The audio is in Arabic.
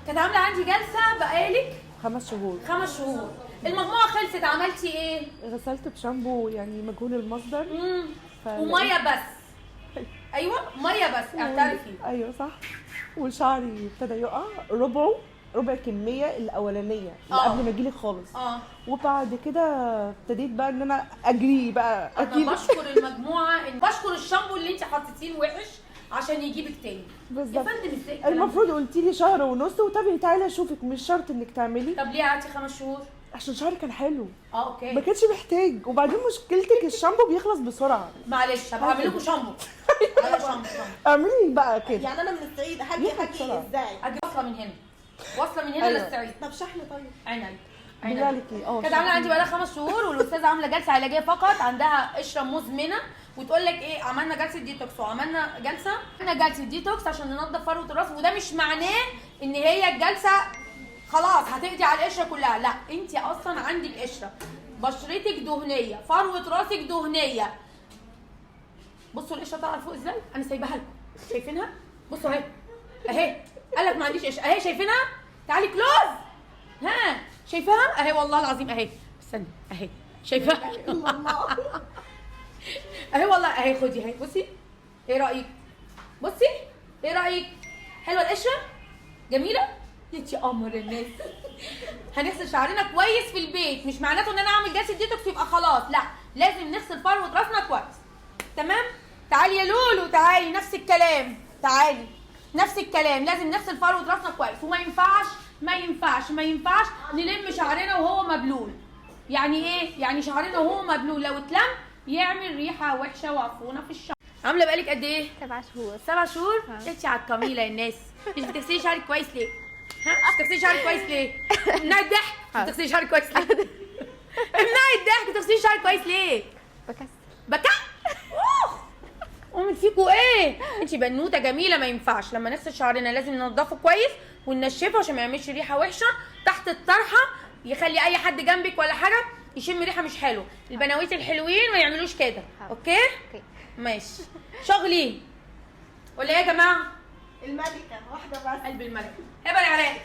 كانت عامله عندي جلسه بقالك 5 شهور. 5 شهور. المجموعه خلصت، عملتي ايه؟ غسلت بشامبو يعني مجهول المصدر. وميه بس. ايوه ميه بس، اعترفي. ايوه صح. وشعري ابتدى يقع ربع الكميه الاولانيه اللي قبل ما اجيلك خالص. وبعد كده ابتديت بقى ان انا اجري بقى انا بشكر المجموعه، بشكر الشامبو اللي انت حطيتيه وحش عشان يجيبك تاني. بالظبط. يا فندم ازاي المفروض قلتي لي شهر ونص وتابعي تعالي اشوفك، مش شرط انك تعملي. طب ليه قعدتي 5 شهور؟ عشان شعري كان حلو. اوكي. ما كانش محتاج. وبعدين مشكلتك الشامبو بيخلص بسرعه. معلش طب هعمل لكم شامبو. شامبو. اعملي بقى كده. يعني انا من الصعيد هاجي ازاي؟ اجي واصله من هنا، واصله من هنا للصعيد. طب شحن طيب. عيني. كانت عامله عندي بقالها 5 شهور، والاستاذه عامله جلسه علاجيه فقط، عندها قشره مزمنه، وتقول لك ايه عملنا جلسه ديتوكس وعملنا جلسه ديتوكس عشان ننظف فروه الراس. وده مش معناه ان هي الجلسه خلاص هتقضي على القشره كلها، لا، انت اصلا عندك قشره، بشرتك دهنيه، فروه راسك دهنيه. بصوا القشره طالعه لفوق ازاي، انا سايباها لكم، شايفينها؟ بصوا اهي اهي، قال لك ما عنديش قشره اهي، شايفينها؟ تعالي كلوز. ها شايفاها اهي، والله العظيم اهي، استني اهي، شايفاها؟ اهي والله اهي، خدي اهي، بصي ايه رايك؟ بصي ايه رايك؟ حلوه القشره؟ جميله؟ انتي قمر الناس. هنغسل شعرنا كويس في البيت، مش معناته ان انا اعمل جلسه ديتوكس يبقى خلاص، لا، لازم نغسل فروه راسنا كويس. تمام؟ تعالي يا لولو، تعالي، نفس الكلام، تعالي نفس الكلام، لازم نغسل فروه راسنا كويس. وما ينفعش نلم شعرنا وهو مبلول. يعني ايه؟ يعني شعرنا وهو مبلول لو اتلم يعمل ريحه وحشه وعفونه في الشعر. عامله بقالك قد ايه؟ 7 شهور. 7 شهور؟ انتي على الكميله يا الناس. مش بتغسلي شعرك كويس ليه؟ مش بتغسلي شعرك كويس ليه؟ امنعي الضحك. مش بتغسلي شعرك كويس ليه؟ امنعي الضحك. بتغسلي شعرك كويس ليه؟ بكسل. أمك فيكوا ايه؟ انتي بنوته جميله، ما ينفعش. لما نغسل شعرنا لازم ننضفه كويس وننشفه عشان ما يعملش ريحه وحشه تحت الطرحه، يخلي اي حد جنبك ولا حاجه يشم ريحه مش حلوه. البناويت الحلوين ما يعملوش كده. اوكي؟ ماشي. شغلي ولا ايه يا جماعه؟ الملكه واحده بس. قلب الملكه. هبه العراق.